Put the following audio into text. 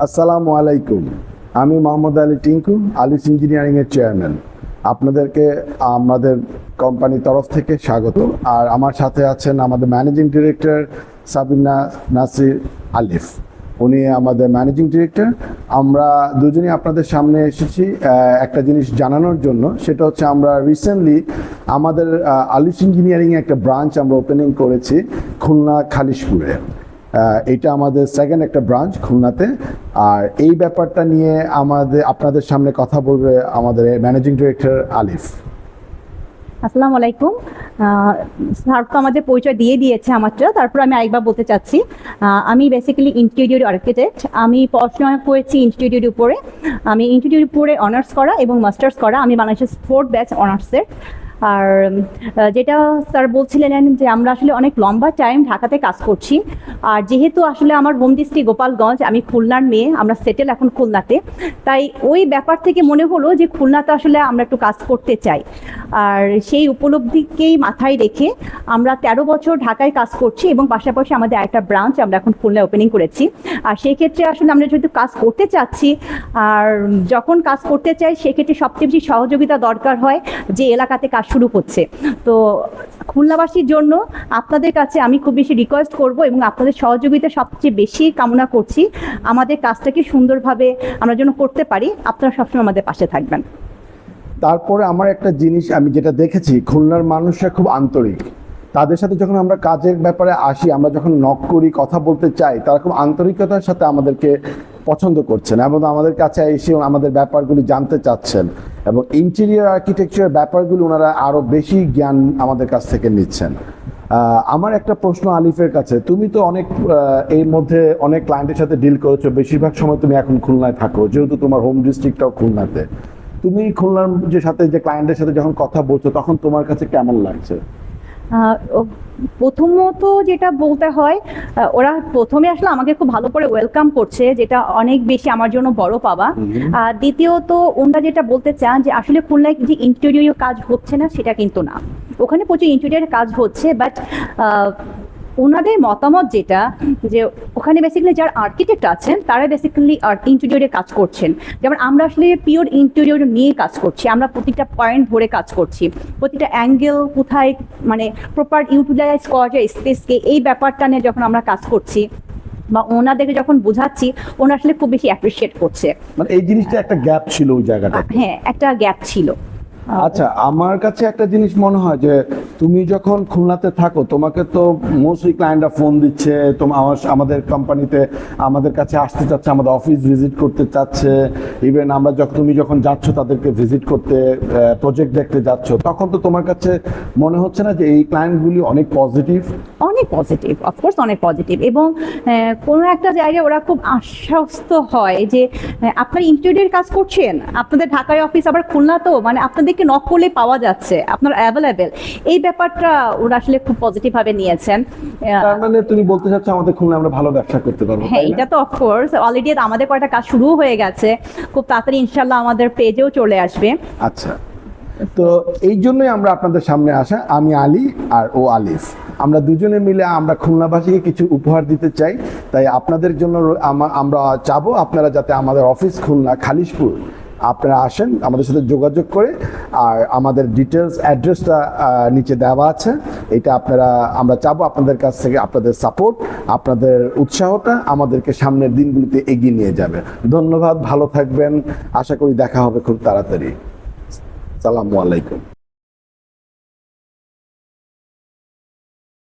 আসসালামু আলাইকুম। আমি মোহাম্মদ আলী টিঙ্কু, আলিফ ইঞ্জিনিয়ারিং এর চেয়ারম্যান। আপনাদেরকে আমাদের কোম্পানির তরফ থেকে স্বাগত। আর আমার সাথে আছেন আমাদের ম্যানেজিং ডিরেক্টর সাবিনা নাসির আলিফ, উনি আমাদের ম্যানেজিং ডিরেক্টর। আমরা দুজনই আপনাদের সামনে এসেছি একটা জিনিস জানানোর জন্য। সেটা হচ্ছে আমরা রিসেন্টলি আমাদের আলিফ ইঞ্জিনিয়ারিং একটা ব্রাঞ্চ আমরা ওপেনিং করেছি খুলনা খালিশপুরে। এটা আমাদের সেকেন্ড একটা ব্রাঞ্চ খুলনাতে। আর এই ব্যাপারটা নিয়ে আপনাদের সামনে কথা বলবে আমাদের ম্যানেজিং ডিরেক্টর আলিফ। আসসালামু আলাইকুম। স্যার তো আমাদের পরিচয় দিয়ে দিয়েছে আমারটা, তারপর আমি আরেকবার বলতে চাচ্ছি। আমি বেসিক্যালি ইন্টেরিয়র আর্কিটেক্ট। আমি পড়াশোনা করেছি ইন্টেরিয়র উপরে। আমি ইন্টেরিয়র উপরে অনার্স করা এবং মাস্টার্স করা। আমি বাংলাদেশের 4th ব্যাচ অনার্সের। আর যেটা স্যার বলছিলেন যে আমরা আসলে অনেক লম্বা টাইম ঢাকাতে কাজ করছি। আর যেহেতু আসলে আমার হোম ডিস্ট্রিক্ট গোপালগঞ্জ, আমি খুলনার মেয়ে, আমরা সেটেল এখন খুলনাতে। তাই ওই ব্যাপার থেকে মনে হলো যে খুলনাতে আসলে আমরা একটু কাজ করতে চাই। আর সেই উপলব্ধিকেই মাথায় রেখে আমরা 13 বছর ঢাকায় কাজ করছি এবং পাশাপাশি আমাদের একটা ব্রাঞ্চ আমরা এখন খুলনায় ওপেনিং করেছি। আর সেই ক্ষেত্রে আসলে আমরা যেহেতু কাজ করতে চাচ্ছি, আর যখন কাজ করতে চাই সেক্ষেত্রে সবচেয়ে বেশি সহযোগিতা দরকার হয় যে এলাকাতে কাজ শুরু হচ্ছে। তো খুলনাবাসীর জন্য আপনাদের কাছে আমি খুব বেশি রিকোয়েস্ট করব এবং আপনাদের সহযোগিতা সবচেয়ে বেশি কামনা করছি। আমাদের কাজটাকে সুন্দরভাবে আমরা যেন করতে পারি, আপনারা সবসময় আমাদের পাশে থাকবেন। তারপরে আমার একটা জিনিস আমি যেটা দেখেছি, খুলনার মানুষরা খুব আন্তরিক। তাদের সাথে যখন আমরা কাজের ব্যাপারে আসি, আমরা যখন নক করি, কথা বলতে চাই, তারা খুব আন্তরিকতার সাথে আমাদেরকে পছন্দ করছেন এবং আমাদের কাছে এসে আমাদের ব্যাপারগুলি জানতে চাচ্ছেন এবং ইন্টেরিয়র আর্কিটেকচারের ব্যাপারগুলি ওনারা আরও বেশি জ্ঞান আমাদের কাছ থেকে নিচ্ছেন। আমার একটা প্রশ্ন আলিফের কাছে, তুমি তো অনেক এর মধ্যে অনেক ক্লায়েন্টের সাথে ডিল করেছো, বেশিরভাগ সময় তুমি এখন খুলনায় থাকো, যেহেতু তোমার হোম ডিস্ট্রিক্টটাও খুলনাতে। তুমি খুলনার সাথে যে ক্লায়েন্টের সাথে যখন কথা বলছো, তখন তোমার কাছে কেমন লাগছে? প্রথমত যেটা বলতে হয়, ওরা প্রথমে আসলে আমাকে খুব ভালো করে ওয়েলকাম করছে, যেটা অনেক বেশি আমার জন্য বড় পাওয়া। দ্বিতীয়ত ওনারা যেটা বলতে চান যে আসলে খুলনায় যে ইন্টেরিয়র কাজ হচ্ছে না সেটা কিন্তু না, ওখানে প্রচুর ইন্টেরিয়র কাজ হচ্ছে। বাট ওনাদের মতামত যেটা, যে ওখানে বেসিক্যালি যারা আর্কিটেক্ট আছেন তারা বেসিক্যালি ইন্টেরিয়রে কাজ করছেন। যেমন আমরা আসলে পিওর ইন্টেরিয়র নিয়ে কাজ করছি, আমরা প্রতিটা পয়েন্ট ধরে কাজ করছি, প্রতিটা অ্যাঙ্গেল কোথায় মানে প্রপার ইউটিলাইজ করা যায় স্পেসকে, এই ব্যাপারটা নিয়ে যখন আমরা কাজ করছি বা ওনাদেরকে যখন বোঝাচ্ছি, ওনারা আসলে খুব বেশি অ্যাপ্রিসিয়েট করছে। মানে এই জিনিসটা একটা গ্যাপ ছিল ওই জায়গাটা। হ্যাঁ, একটা গ্যাপ ছিল। আচ্ছা, আমার কাছে একটা জিনিস মনে হয় যে তুমি যখন খুলনাতে থাকো, তোমাকে তো মোস্টলি ক্লায়েন্টরা ফোন দিচ্ছে, আমাদের কোম্পানিতে আমাদের কাছে আসতে চাচ্ছে, আমাদের অফিস ভিজিট করতে চাচ্ছে। ইভেন তুমি যখন যাচ্ছ তাদেরকে ভিজিট করতে, প্রজেক্ট দেখতে যাচ্ছ, তখন তো তোমার কাছে মনে হচ্ছে না যে এই ক্লায়েন্টগুলি অনেক পজিটিভ? অনেক পজিটিভ, অফকোর্স অনেক পজিটিভ। এবং কোনো একটা জায়গায় ওরা খুব আশ্বস্ত হয় যে আপনারা ইন্টেরিয়র কাজ করছেন, আপনাদের ঢাকায় অফিস আবার খুলনা, তো মানে আপনাদেরকে নক করলে পাওয়া যাচ্ছে, আপনারা অ্যাভেলেবেল। এই ব্যাপারটা ওরা আসলে খুব পজিটিভ ভাবে নিয়েছেন। তার মানে তুমি বলতে চাচ্ছ আমাদের খুলনা আমরা ভালো ব্যবসা করতে পারবো? হ্যাঁ, এটা তো অফকোর্স অলরেডি আমাদের কয়েকটা কাজ শুরু হয়ে গেছে, খুব তাড়াতাড়ি ইনশাল্লাহ আমাদের পেজেও চলে আসবে। আচ্ছা, তো এই জন্যই আমরা আপনাদের সামনে আসা। আমি আলী আর ও আলিফ, আমরা দুজনে মিলে আমরা খুলনাবাসীকে কিছু উপহার দিতে চাই। তাই আপনাদের জন্য আমরা চাবো আপনারা যাতে আমাদের অফিস খুলনা খালিশপুর আপনারা আসেন, আমাদের সাথে যোগাযোগ করে। আর আমাদের ডিটেলস অ্যাড্রেসটা নিচে দেওয়া আছে। এটা আমরা চাবো আপনাদের কাছ থেকে আপনাদের সাপোর্ট, আপনাদের উৎসাহটা আমাদেরকে সামনের দিনগুলিতে এগিয়ে নিয়ে যাবে। ধন্যবাদ, ভালো থাকবেন, আশা করি দেখা হবে খুব তাড়াতাড়ি। আসসালামু আলাইকুম।